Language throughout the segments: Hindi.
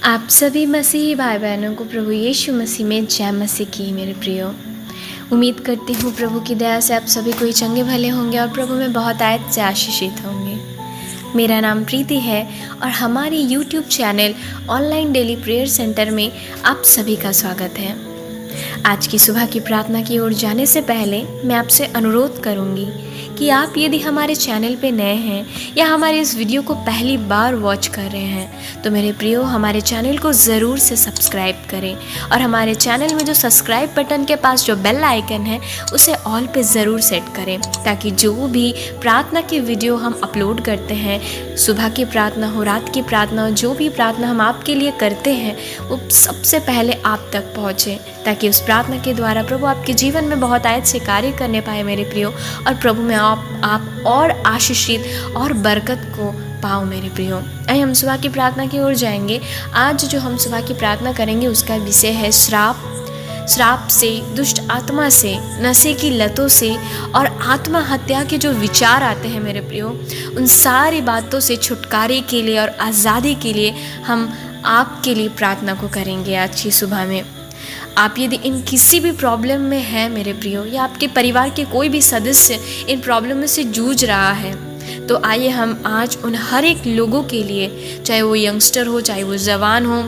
आप सभी मसीही भाई बहनों को प्रभु यीशु मसीह में जय मसीह की। मेरे प्रियो, उम्मीद करती हूँ प्रभु की दया से आप सभी कोई चंगे भले होंगे और प्रभु में बहुत आयत से आशीषित होंगे। मेरा नाम प्रीति है और हमारी YouTube channel online daily prayer centre में आप सभी का स्वागत है। आज की सुबह की प्रार्थना की ओर जाने से पहले मैं आपसे अनुरोध करूंगी कि आप यदि हमारे चैनल पे नए हैं या हमारे इस वीडियो को पहली बार वॉच कर रहे हैं तो मेरे प्रियो, हमारे चैनल को ज़रूर से सब्सक्राइब करें और हमारे चैनल में जो सब्सक्राइब बटन के पास जो बेल आइकन है उसे ऑल पे ज़रूर सेट करें, ताकि जो भी प्रार्थना की वीडियो हम अपलोड करते हैं, सुबह की प्रार्थना हो, रात की प्रार्थना हो, जो भी प्रार्थना हम आपके लिए करते हैं वो सबसे पहले आप तक पहुँचे, ताकि उस प्रार्थना के द्वारा प्रभु आपके जीवन में बहुत आयत से कार्य करने पाए मेरे प्रियो, और प्रभु में आप और आशीषित और बरकत को पाओ मेरे प्रियो। आइए हम सुबह की प्रार्थना की ओर जाएंगे। आज जो हम सुबह की प्रार्थना करेंगे उसका विषय है श्राप से, दुष्ट आत्मा से, नशे की लतों से और आत्महत्या के जो विचार आते हैं मेरे प्रियो, उन सारी बातों से छुटकारे के लिए और आज़ादी के लिए हम आपके लिए प्रार्थना को करेंगे आज की सुबह में। आप यदि इन किसी भी प्रॉब्लम में हैं मेरे प्रियो, या आपके परिवार के कोई भी सदस्य इन प्रॉब्लम में से जूझ रहा है, तो आइए हम आज उन हर एक लोगों के लिए, चाहे वो यंगस्टर हो, चाहे वो जवान हो,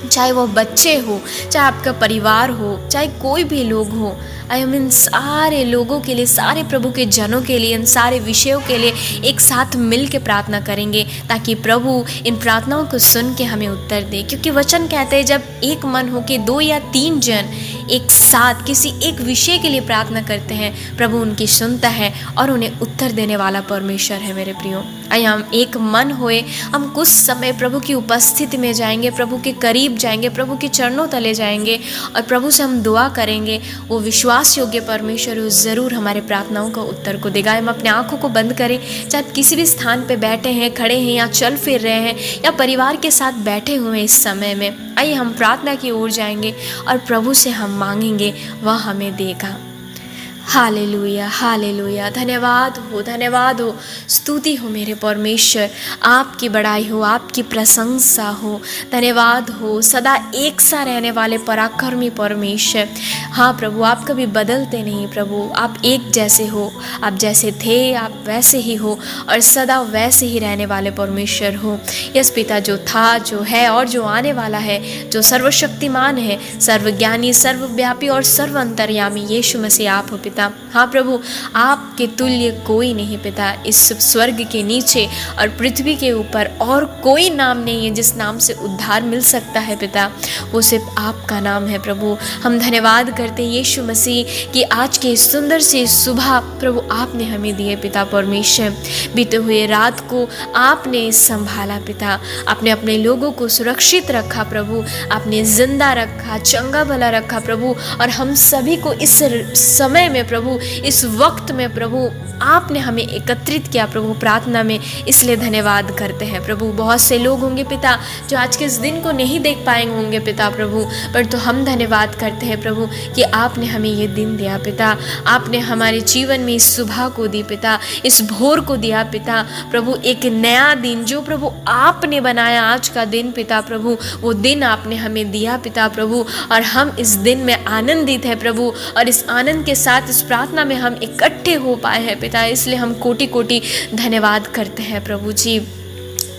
चाहे वो बच्चे हो, चाहे आपका परिवार हो, चाहे कोई भी लोग हो, आइए हम इन सारे लोगों के लिए, सारे प्रभु के जनों के लिए, इन सारे विषयों के लिए एक साथ मिल के प्रार्थना करेंगे, ताकि प्रभु इन प्रार्थनाओं को सुन के हमें उत्तर दे। क्योंकि वचन कहते हैं जब एक मन हो के 2 या 3 जन एक साथ किसी एक विषय के लिए प्रार्थना करते हैं, प्रभु उनकी सुनता है और उन्हें उत्तर देने वाला परमेश्वर है मेरे प्रियो। आइए हम एक मन होए, हम कुछ समय प्रभु की उपस्थिति में जाएंगे, प्रभु के करीब जाएंगे, प्रभु के चरणों तले जाएंगे और प्रभु से हम दुआ करेंगे। वो विश्वास योग्य परमेश्वर वो ज़रूर हमारे प्रार्थनाओं का उत्तर को देगा। हम अपने आंखों को बंद करें, चाहे आप किसी भी स्थान पे बैठे हैं, खड़े हैं या चल फिर रहे हैं या परिवार के साथ बैठे हुए हैं इस समय में, आइए हम प्रार्थना की ओर जाएंगे और प्रभु से हम मांगेंगे, वह हमें देगा। Hallelujah, hallelujah. धन्यवाद हो, स्तुति हो मेरे परमेश्वर, आपकी बड़ाई हो, आपकी प्रशंसा हो। धन्यवाद हो सदा एक सा रहने वाले पराक्रमी परमेश्वर। हाँ प्रभु, आप कभी बदलते नहीं प्रभु, आप एक जैसे हो, आप जैसे थे आप वैसे ही हो और सदा वैसे ही रहने वाले परमेश्वर हो। यस पिता, जो था, जो है और जो आने वाला है, जो सर्वशक्तिमान है, सर्वज्ञानी, सर्वव्यापी और सर्व अंतर्यामी यीशु मसीह आप हो पिता। हाँ प्रभु, आपके तुल्य कोई नहीं पिता। इस स्वर्ग के नीचे और पृथ्वी के ऊपर और कोई नाम नहीं है जिस नाम से उद्धार मिल सकता है पिता, वो सिर्फ आपका नाम है प्रभु। हम धन्यवाद करते हैं यीशु मसीह कि आज के सुंदर से सुबह प्रभु आपने हमें दिए पिता परमेश्वर। बीते हुए रात को आपने संभाला पिता, आपने अपने लोगों को सुरक्षित रखा प्रभु, आपने जिंदा रखा, चंगा भला रखा प्रभु, और हम सभी को इस समय में प्रभु, इस वक्त में प्रभु आपने हमें एकत्रित किया प्रभु प्रार्थना में, इसलिए धन्यवाद करते हैं प्रभु। बहुत से लोग होंगे पिता जो आज के इस दिन को नहीं देख पाएंगे होंगे पिता प्रभु, पर तो हम धन्यवाद करते हैं प्रभु कि आपने हमें ये दिन दिया पिता, आपने हमारे जीवन में इस सुबह को दी पिता, इस भोर को दिया पिता प्रभु, एक नया दिन जो प्रभु आपने बनाया आज का दिन पिता प्रभु, वो दिन आपने हमें दिया पिता प्रभु, और हम इस दिन में आनंदित है प्रभु, और इस आनंद के साथ इस प्रार्थना में हम इकट्ठे हो पाए हैं पिता, इसलिए हम कोटि कोटि धन्यवाद करते हैं प्रभु जी।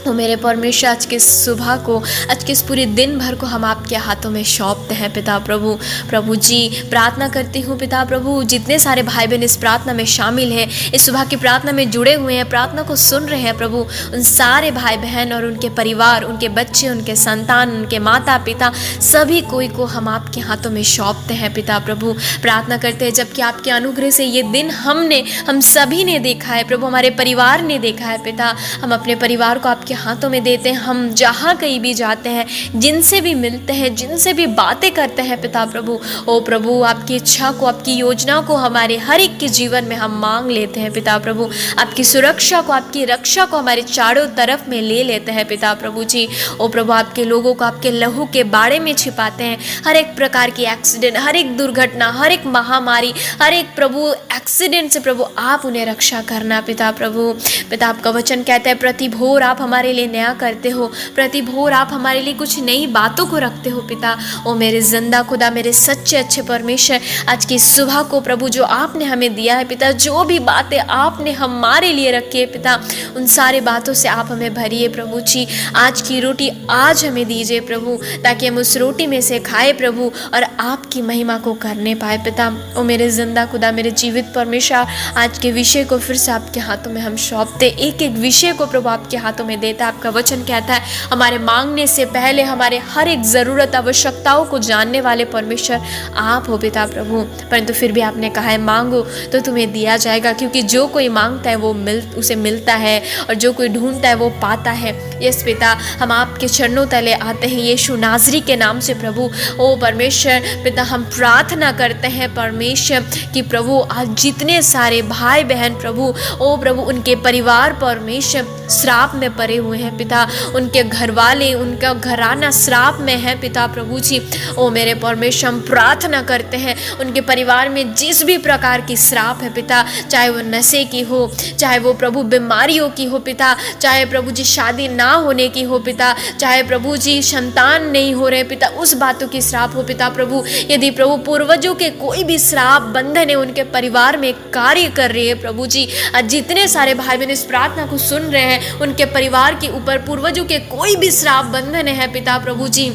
तो मेरे परमेश्वर, आज के सुबह को, आज के इस पूरे दिन भर को हम आपके हाथों में सौंपते हैं पिता प्रभु। प्रभु जी, प्रार्थना करती हूँ पिता प्रभु, जितने सारे भाई बहन इस प्रार्थना में शामिल हैं, इस सुबह की प्रार्थना में जुड़े हुए हैं, प्रार्थना को सुन रहे हैं प्रभु, उन सारे भाई बहन और उनके परिवार, उनके बच्चे, उनके संतान, उनके माता पिता, सभी कोई को हम आपके हाथों में सौंपते हैं पिता प्रभु। प्रार्थना करते हैं जबकि आपके अनुग्रह से ये दिन हम सभी ने देखा है प्रभु, हमारे परिवार ने देखा है पिता, हम अपने परिवार को आपके हाथों में देते हैं। हम जहाँ कहीं भी जाते हैं, जिनसे भी मिलते हैं, जिनसे भी बातें करते हैं पिता प्रभु, ओ प्रभु आपकी इच्छा को, आपकी योजना को हमारे हर एक के जीवन में हम मांग लेते हैं पिता प्रभु, आपकी सुरक्षा को, आपकी रक्षा को हमारे चारों तरफ में ले लेते हैं पिता प्रभु जी। ओ प्रभु, आपके लोगों को आपके लहू के बाड़े में छिपाते हैं। हर एक प्रकार की एक्सीडेंट, हर एक दुर्घटना, हर एक महामारी, हर एक प्रभु एक्सीडेंट से प्रभु आप उन्हें रक्षा करना पिता प्रभु। पिता, आपका वचन कहता है प्रति भोर आप हमारे हमारे लिए नया करते हो, प्रति भोर आप हमारे लिए कुछ नई बातों को रखते हो पिता। ओ मेरे जिंदा खुदा, मेरे सच्चे अच्छे परमेश्वर, आज की सुबह को प्रभु जो आपने हमें दिया है पिता, जो भी बातें आपने हमारे लिए रखी है पिता, उन सारे बातों से आप हमें भरिए प्रभु जी। आज की रोटी आज हमें दीजिए प्रभु, ताकि हम उस रोटी में से खाए प्रभु और आपकी महिमा को करने पाए पिता। ओ मेरे जिंदा खुदा, मेरे जीवित परमेश्वर, आज के विषय को फिर से आपके हाथों में हम सौंपते, एक एक विषय को प्रभु आपके हाथों में देता। आपका वचन कहता है हमारे मांगने से पहले हमारे हर एक ज़रूरत आवश्यकताओं को जानने वाले परमेश्वर आप हो पिता प्रभु। परंतु फिर भी आपने कहा है मांगो तो तुम्हें दिया जाएगा, क्योंकि जो कोई मांगता है वो उसे मिलता है, और जो कोई ढूंढता है वो पाता है। यस पिता, हम आपके चरणों तले आते हैं यीशु नाजरी के नाम से प्रभु। ओ परमेश्वर पिता, हम प्रार्थना करते हैं परमेश्वर कि प्रभु आज जितने सारे भाई बहन प्रभु, ओ प्रभु उनके परिवार परमेश्वर श्राप में पड़े हुए हैं पिता, उनके घर वाले, उनका घराना श्राप में है पिता प्रभु जी। ओ मेरे परमेश्वर, हम प्रार्थना करते हैं उनके परिवार में जिस भी प्रकार की श्राप है पिता, चाहे वो नशे की हो, चाहे वो प्रभु बीमारियों की हो पिता, चाहे प्रभु जी शादी ना होने की हो पिता, चाहे प्रभु जी संतान नहीं हो रहे पिता, उस बातों की श्राप हो पिता प्रभु। यदि प्रभु पूर्वजों के कोई भी श्राप बंधन है उनके परिवार में कार्य कर रही है प्रभु जी, आज जितने सारे भाई बहन इस प्रार्थना को सुन रहे हैं, उनके परिवार के ऊपर पूर्वजों के कोई भी श्राप बंधन है पिता प्रभु जी,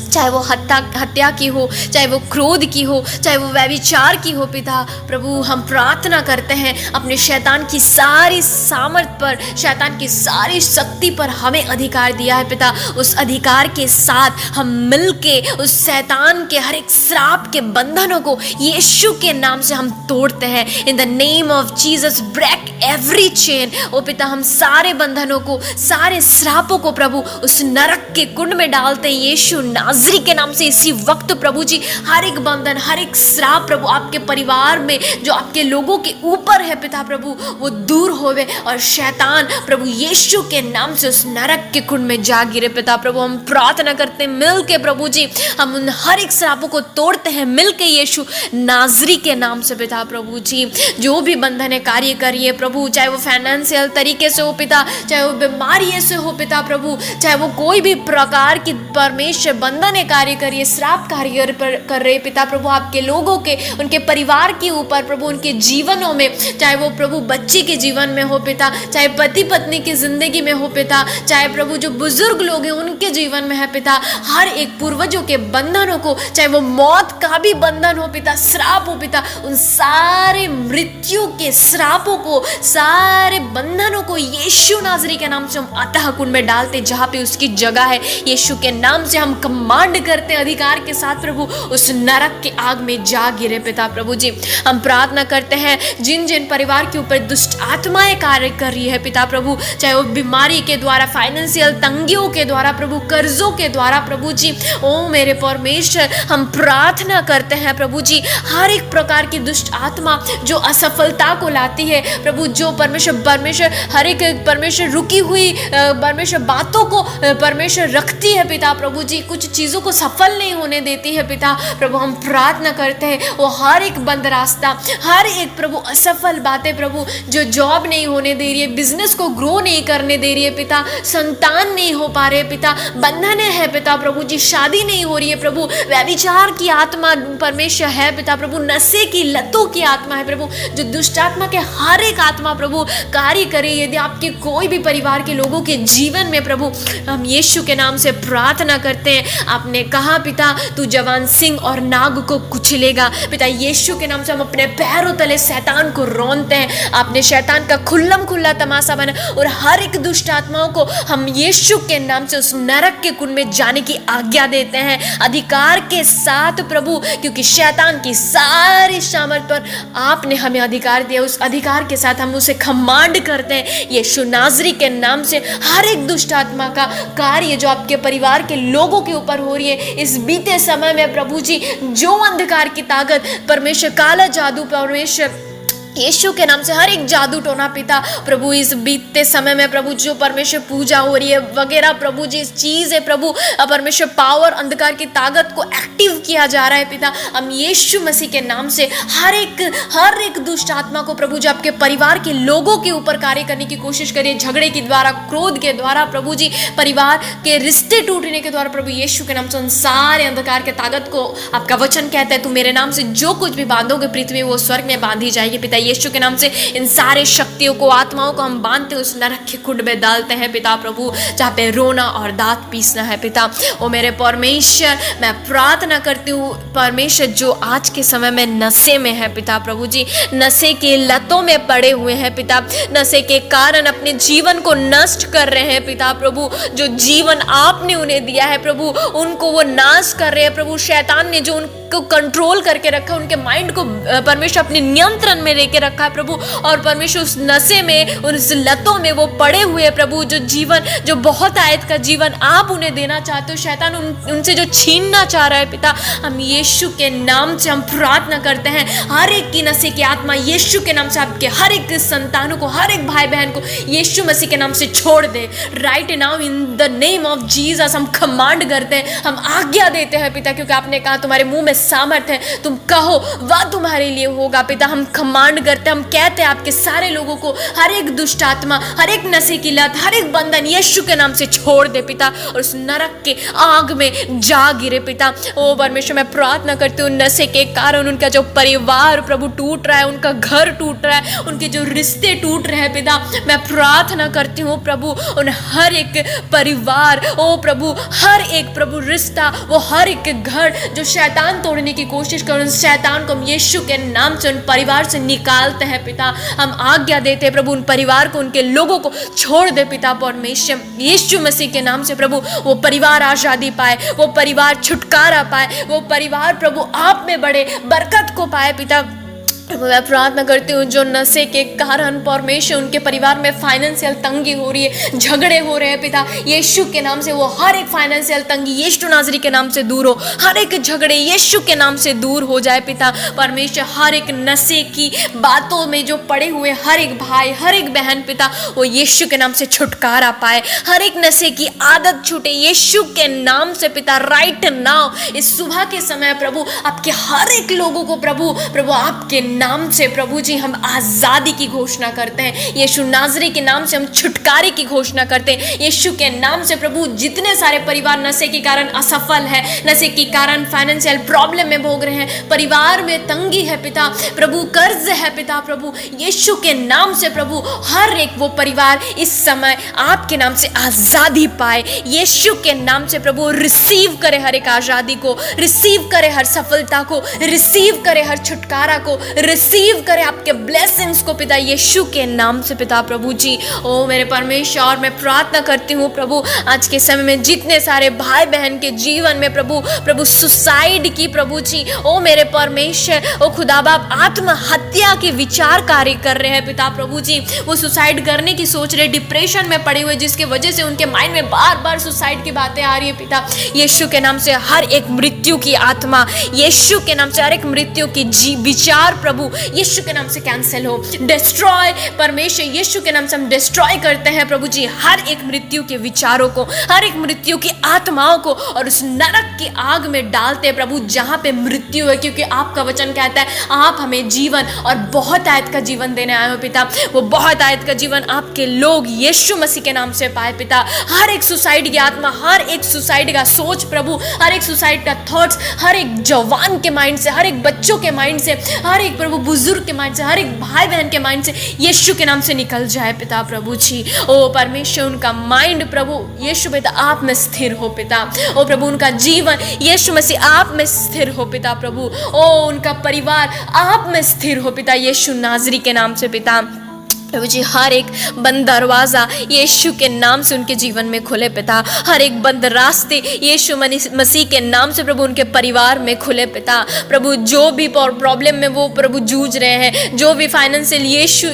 चाहे वो हत्या की हो, चाहे वो क्रोध की हो, चाहे वो व्यभिचार की हो पिता प्रभु, हम प्रार्थना करते हैं अपने शैतान की सारी सामर्थ पर, शैतान की सारी शक्ति पर हमें अधिकार दिया है पिता। उस अधिकार के साथ हम मिलके उस शैतान के हर एक श्राप के बंधनों को यीशु के नाम से हम तोड़ते हैं। In the name of Jesus break every chain. ओ पिता, हम सारे बंधनों को, सारे श्रापों को प्रभु उस नरक के कुंड में डालते हैं यीशु नाजरी के नाम से। इसी वक्त प्रभु जी हर एक बंधन, हर एक श्राप प्रभु आपके परिवार में जो आपके लोगों के ऊपर है पिता प्रभु, वो दूर होवे और शैतान प्रभु यीशु के नाम से उस नरक के कुंड में जा गिरे पिता प्रभु। हम प्रार्थना करते हैं मिल के प्रभु जी, हम उन हर एक श्रापों को तोड़ते हैं मिल के यीशु नाजरी के नाम से पिता प्रभु जी। जो भी बंधन है कार्य करिए प्रभु, चाहे वो फाइनेंशियल तरीके से हो पिता, चाहे वो बीमारी से हो पिता प्रभु, चाहे वो कोई भी प्रकार की परमेश्वर बंधन कार्य करिए, श्राप कार्य कर रहे पिता प्रभु आपके लोगों के, उनके परिवार के ऊपर प्रभु, उनके जीवनों में, चाहे वो प्रभु बच्चे के जीवन में हो पिता, चाहे पति पत्नी की जिंदगी में हो पिता, चाहे प्रभु जो बुजुर्ग लोग हैं उनके जीवन में है पिता, हर एक पूर्वजों के बंधनों को, चाहे वो मौत का भी बंधन हो पिता, श्राप हो पिता, उन सारे मृत्यु के श्रापों को, सारे बंधनों को यीशु नाजरी के नाम से हम अतः कुंड में डालते, जहाँ पे उसकी जगह है यीशु के नाम से हम कमांड करते अधिकार के साथ प्रभु उस नरक के आग में जा गिरे पिता प्रभु जी। हम प्रार्थना करते हैं जिन जिन परिवार के ऊपर दुष्ट आत्माएं कार्य कर रही है पिता प्रभु, चाहे वो बीमारी के द्वारा, फाइनेंशियल तंगियों के द्वारा प्रभु, कर्जों के द्वारा प्रभु जी, ओ मेरे परमेश्वर, हम प्रार्थना करते हैं प्रभु जी हर एक प्रकार की दुष्ट आत्मा जो असफलता को लाती है प्रभु, जो परमेश्वर हर एक परमेश्वर रुकी हुई परमेश्वर बातों को परमेश्वर रखती है पिता प्रभु जी, कुछ चीज़ों को सफल नहीं होने देती है पिता प्रभु। हम प्रार्थना करते हैं वो हर एक बंद रास्ता, हर एक प्रभु असफल बातें प्रभु, जो जॉब नहीं होने दे रही है, बिजनेस को ग्रो नहीं करने दे रही है पिता, संतान नहीं हो पा रहे पिता, बंधन है पिता प्रभु जी, शादी नहीं हो रही है प्रभु, व्यभिचार की आत्मा परमेश्वर है पिता प्रभु, नशे की लतों की आत्मा है प्रभु, जो दुष्ट आत्मा के हर एक आत्मा प्रभु कार्य करे। यदि आपके कोई भी परिवार के लोगों के जीवन में प्रभु, हम यीशु के नाम से प्रार्थना करते हैं। आपने कहा पिता तू जवान सिंह और नाग को कुचलेगा पिता, यीशु के नाम से हम अपने पैरों तले शैतान को रौंदते हैं। आपने शैतान का खुल्लम खुल्ला तमाशा बना और हर एक दुष्ट आत्माओं को हम यीशु के नाम से उस नरक के कुंड में जाने की आज्ञा देते हैं अधिकार के साथ प्रभु, क्योंकि शैतान की सारी सामर्थ पर आपने हमें अधिकार दिया। उस अधिकार के साथ हम उसे कमांड करते हैं यीशु नाजरी के नाम से हर एक दुष्ट आत्मा का कार्य जो आपके परिवार के लोगों के ऊपर हो रही है इस बीते समय में प्रभु जी, जो अंधकार की ताकत परमेश्वर, काला जादू परमेश्वर, यीशु के नाम से हर एक जादू टोना पिता प्रभु इस बीतते समय में प्रभु जो परमेश्वर पूजा हो रही है वगैरह प्रभु जिस चीज़ है प्रभु परमेश्वर पावर अंधकार की ताकत को एक्टिव किया जा रहा है पिता, हम यीशु मसीह के नाम से हर एक दुष्ट आत्मा को प्रभु जो आपके परिवार के लोगों के ऊपर कार्य करने की कोशिश करिए, झगड़े के द्वारा, क्रोध के द्वारा प्रभु जी, परिवार के रिश्ते टूटने के द्वारा प्रभु यीशु के नाम से उन सारे अंधकार के ताकत को, आपका वचन कहता है तू मेरे नाम से जो कुछ भी बांधोगे पृथ्वी वो स्वर्ग में बांधी जाएगी पिता। यीशु के नाम से इन सारे शक्तियों को, आत्माओं को हम बांधते उस नरक के कुंड में डालते हैं पिता प्रभु, जहाँ पे रोना और दांत पीसना है पिता। ओ मेरे परमेश्वर, मैं प्रार्थना करती हूँ परमेश्वर जो आज के समय में नशे में है पिता प्रभु जी, नशे के लतों में पड़े हुए हैं पिता, नशे के कारण अपने जीवन को नष्ट कर रहे हैं पिता प्रभु, जो जीवन आपने उन्हें दिया है प्रभु उनको वो नाश कर रहे हैं प्रभु। शैतान ने जो उनको कंट्रोल करके रखा, उनके माइंड को परमेश्वर अपने नियंत्रण में लेके रखा है प्रभु, और परमेश्वर उस नशे में, उस लतों में वो पड़े हुए प्रभु, जो जीवन, जो बहुत आयत का जीवन आप उन्हें देना चाहते हो, शैतान उनसे जो छीनना चाह रहा है पिता, हम यीशु के नाम से हम प्रार्थना करते हैं हर एक की नशे की आत्मा यीशु के नाम से आपके हर एक संतानों को, हर एक भाई बहन को यीशु मसीह के नाम से छोड़ दे right now in the name of Jesus. हम कमांड करते हैं, हम आज्ञा देते हैं पिता, क्योंकि आपने कहा तुम्हारे मुंह में सामर्थ है, तुम कहो वह तुम्हारे लिए होगा पिता। हम कमांड करते हैं, हम कहते हैं आपके सारे लोगों को हर एक दुष्ट आत्मा, हर एक नशे की लत, हर एक बंधन यीशु के नाम से छोड़ दे पिता, और उस नरक के आग में जा गिरे पिता। ओ परमेश्वर, मैं प्रार्थना करती हूँ नशे के कारण उनका जो परिवार प्रभु टूट रहा है, उनका घर टूट रहा है, उनके जो रिश्ते टूट रहे हैं पिता, मैं प्रार्थना करती हूँ प्रभु उन हर एक परिवार, ओ प्रभु हर एक प्रभु रिश्ता, वो हर एक घर जो शैतान तोड़ने की कोशिश कर, उन शैतान को हम यीशु के नाम से उन परिवार से निकालते हैं पिता। हम आज्ञा देते हैं प्रभु उन परिवार को, उनके लोगों को छोड़ दे पिता परमेश्वर, यीशु मसीह के नाम से प्रभु वो परिवार आजादी पाए, वो परिवार छुटकारा पाए, वो परिवार प्रभु आप में बड़े बरकत को पाए पिता। मैं प्रार्थना करती हूँ जो नशे के कारण परमेश्वर उनके परिवार में फाइनेंशियल तंगी हो रही है, झगड़े हो रहे हैं पिता, यीशु के नाम से वो हर एक फाइनेंशियल तंगी यीशु नाजरी के नाम से दूर हो, हर एक झगड़े यीशु के नाम से दूर हो जाए पिता परमेश्वर। हर एक नशे की बातों में जो पड़े हुए हर एक भाई, हर एक बहन पिता, वो यीशु के नाम से छुटकारा पाए, हर एक नशे की आदत छूटे यीशु के नाम से पिता। राइट नाउ इस सुबह के समय प्रभु आपके हर एक लोगों को प्रभु आपके नाम से प्रभु जी हम आजादी की घोषणा करते हैं, यीशु नाजरी के नाम से हम छुटकारे की घोषणा करते हैं यीशु के नाम से प्रभु। जितने सारे परिवार नशे के कारण असफल है, नशे के कारण फाइनेंशियल प्रॉब्लम में भोग रहे हैं, परिवार में तंगी है पिता प्रभु, कर्ज है पिता प्रभु, यीशु के नाम से प्रभु हर एक वो परिवार इस समय आपके नाम से आजादी पाए यीशु के नाम से प्रभु। रिसीव करे हर एक आजादी को, रिसीव करे हर सफलता को, रिसीव करे हर छुटकारा को, रिसीव करे आपके ब्लेसिंग्स को पिता यीशु के नाम से पिता प्रभु जी। ओ मेरे परमेश्वर, मैं प्रार्थना करती हूँ प्रभु आज के समय में जितने सारे भाई बहन के जीवन में प्रभु सुसाइड की प्रभु जी, ओ मेरे परमेश्वर, ओ खुदा बाप आत्महत्या के विचार कार्य कर रहे हैं पिता प्रभु जी, वो सुसाइड करने की सोच रहे, डिप्रेशन में पड़े हुए, जिसके वजह से उनके माइंड में बार बार सुसाइड की बातें आ रही है पिता यीशु के नाम से। हर एक मृत्यु की आत्मा यीशु के नाम से, हर एक मृत्यु की विचार प्रभु यीशु के नाम से कैंसिल हो, डिस्ट्रॉय परमेश्वर यीशु के नाम से हम डिस्ट्रॉय करते हैं प्रभु जी हर एक मृत्यु के विचारों को, हर एक मृत्यु की आत्माओं को, और उस नरक की आग में डालते हैं प्रभु जहां पे मृत्यु है, क्योंकि आपका वचन कहता है आप हमें जीवन और बहुत आयत का जीवन देने आए हो पिता। वो बहुत आयत का जीवन आपके लोग यीशु मसीह के नाम से पाए पिता। हर एक सुसाइड की आत्मा, हर एक सुसाइड का सोच प्रभु, हर एक सुसाइड का थॉट्स, हर एक जवान के माइंड से, हर एक बच्चों के माइंड से, हर एक प्रभु बुजुर्ग के माइंड से, हर एक भाई बहन के माइंड से यीशु के नाम से निकल जाए पिता प्रभु जी। ओ परमेश्वर, उनका माइंड प्रभु यीशु पिता आप में स्थिर हो पिता। ओ प्रभु, उनका जीवन यीशु मसीह आप में स्थिर हो पिता प्रभु। ओ उनका परिवार आप में स्थिर हो पिता यीशु नाजरी के नाम से पिता। प्रभु जी हर एक बंद दरवाज़ा यीशु के नाम से उनके जीवन में खुले पिता। हर एक बंद रास्ते यीशु मसीह के नाम से प्रभु उनके परिवार में खुले पिता। प्रभु जो भी प्रॉब्लम में वो प्रभु जूझ रहे हैं, जो भी फाइनेंशियल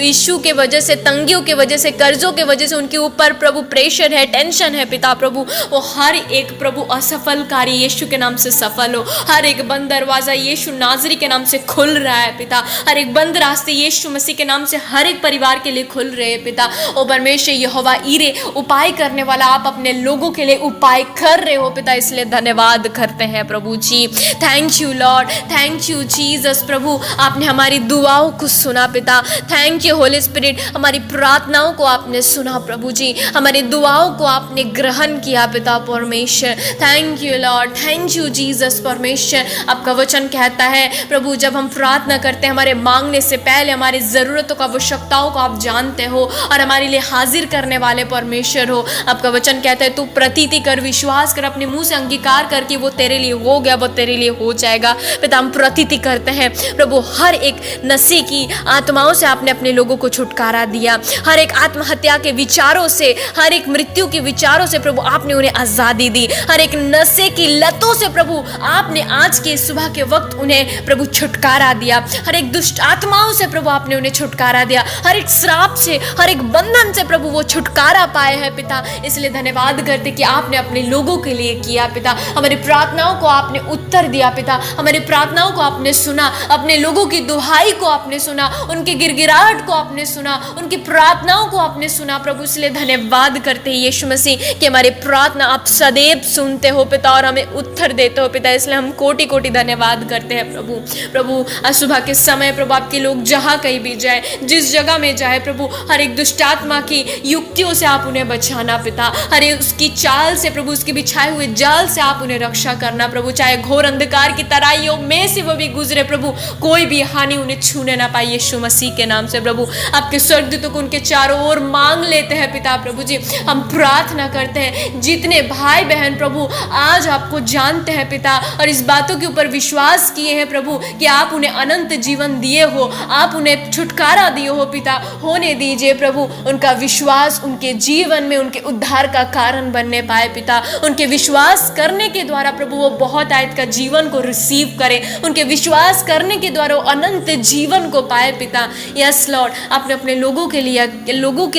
इशू के वजह से, तंगियों के वजह से, कर्जों के वजह से उनके ऊपर प्रभु प्रेशर है, टेंशन है पिता, प्रभु वो हर एक प्रभु असफल कार्य यीशु के नाम से सफल हो। हर एक बंद दरवाज़ा यीशु नाजरी के नाम से खुल रहा है पिता। हर एक बंद रास्ते यीशु मसीह के नाम से हर एक परिवार के लिए खुल रहे हैं पिता। ओ परमेश्वर यहोवा ईरे, उपाय करने वाला आप अपने लोगों के लिए उपाय कर रहे हो पिता, इसलिए धन्यवाद करते हैं प्रभु जी। Thank you Lord, thank you Jesus. प्रभु आपने हमारी दुआओं को सुना पिता। थैंक यू होली स्पिरिट, हमारी प्रार्थनाओं को आपने सुना प्रभु जी, हमारी दुआओं को आपने ग्रहण किया पिता परमेश्वर। Thank you Lord, thank you Jesus परमेश्वर। आपका वचन कहता है प्रभु जब हम प्रार्थना करते हैं हमारे मांगने से पहले हमारी ज़रूरतों का, आवश्यकताओं को आप जानते हो और हमारे लिए हाजिर करने वाले परमेश्वर हो। आपका वचन कहता है तू प्रतीति कर, विश्वास कर, अपने मुंह से अंगीकार कर कि वो तेरे लिए हो गया, वो तेरे लिए हो जाएगा पिता। हम प्रतीति करते हैं प्रभु हर एक नशे की आत्माओं से आपने अपने लोगों को छुटकारा दिया। हर एक आत्महत्या के विचारों से, हर एक मृत्यु के विचारों से प्रभु आपने उन्हें आज़ादी दी। हर एक नशे की लतों से प्रभु आपने आज के सुबह के वक्त उन्हें प्रभु छुटकारा दिया। हर एक दुष्ट आत्माओं से प्रभु आपने उन्हें छुटकारा दिया। हर एक श्राप से, हर एक बंधन से प्रभु वो छुटकारा पाए हैं पिता। इसलिए धन्यवाद करते कि आपने अपने लोगों के लिए किया पिता। हमारी प्रार्थनाओं को आपने उत्तर दिया पिता, हमारी प्रार्थनाओं को आपने सुना, अपने लोगों की दुहाई को आपने सुना, उनके गिड़गिड़ाहट को आपने सुना, उनकी प्रार्थनाओं को आपने सुना प्रभु। इसलिए धन्यवाद करते हैं यीशु मसीह कि हमारी प्रार्थना आप सदैव सुनते हो पिता और हमें उत्तर देते हो पिता। इसलिए हम कोटि कोटि धन्यवाद करते हैं प्रभु। प्रभु आज सुबह के समय प्रभु आपके लोग जहाँ कहीं भी जाए, जिस जगह में जाए प्रभु, हर एक दुष्टात्मा की युक्तियों से आप उन्हें बचाना पिता। हर एक उसकी चाल से प्रभु, उसके बिछाए हुए जाल से आप उन्हें रक्षा करना प्रभु। चाहे घोर अंधकार की तराइयों में से वो भी गुजरे प्रभु, कोई भी हानि उन्हें छूने ना पाए यीशु मसीह के नाम से प्रभु। आपके स्वर्गदूतों को उनके चारों ओर मांग लेते हैं पिता प्रभु जी। हम प्रार्थना करते हैं जितने भाई बहन प्रभु आज आपको जानते हैं पिता और इस बातों के ऊपर विश्वास किए हैं प्रभु कि आप उन्हें अनंत जीवन दिए हो, आप उन्हें छुटकारा दिए हो पिता, होने दीजिए प्रभु उनका विश्वास उनके जीवन में उनके उद्धार का कारण बनने पाए पिता। उनके विश्वास करने के द्वारा प्रभु वो बहुत आयत का जीवन को रिसीव करें, उनके विश्वास करने के द्वारा वो अनंत जीवन को पाए पिता। यस लॉर्ड, आपने अपने लोगों के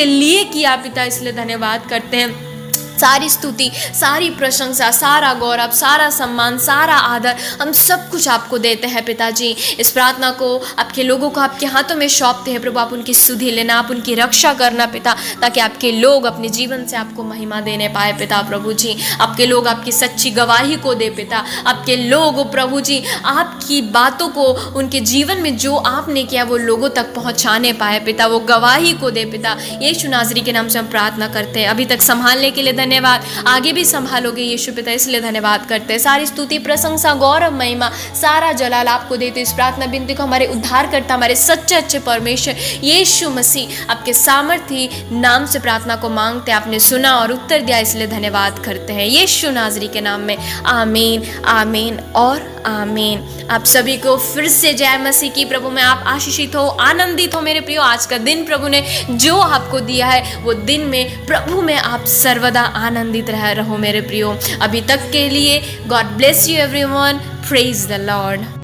लिए किया पिता, इसलिए धन्यवाद करते हैं। सारी स्तुति, सारी प्रशंसा, सारा गौरव, सारा सम्मान, सारा आदर हम सब कुछ आपको देते हैं पिताजी। इस प्रार्थना को आपके लोगों को आपके हाथों में सौंपते हैं प्रभु। आप उनकी सुधि लेना, आप उनकी रक्षा करना पिता, ताकि आपके लोग अपने जीवन से आपको महिमा देने पाए पिता प्रभु जी। आपके लोग आपकी सच्ची गवाही को दे पिता। आपके लोग प्रभु जी आपकी बातों को, उनके जीवन में जो आपने किया वो लोगों तक पहुँचाने पाए पिता, वो गवाही को दे पिता। यीशु नाजरी के नाम से हम प्रार्थना करते हैं। अभी तक संभालने के लिए धन्यवाद, आगे भी संभालोगे यीशु पिता, इसलिए धन्यवाद करते हैं। सारी स्तुति, प्रशंसा, गौरव, महिमा, सारा जलाल आपको देते। इस प्रार्थना बिनती को हमारे उद्धार करता, हमारे सच्चे अच्छे परमेश्वर यीशु मसीह आपके सामर्थी नाम से प्रार्थना को मांगते। आपने सुना और उत्तर दिया, इसलिए धन्यवाद करते हैं यीशु नाजरी के नाम में। आमीन, आमीन और आमीन। आप सभी को फिर से जय मसीह की। प्रभु में आप आशीषित हो, आनंदित हो मेरे प्रियो। आज का दिन प्रभु ने जो आपको दिया है वो दिन में प्रभु में आप सर्वदा आनंदित रहो मेरे प्रियो। अभी तक के लिए God bless you everyone. Praise the Lord.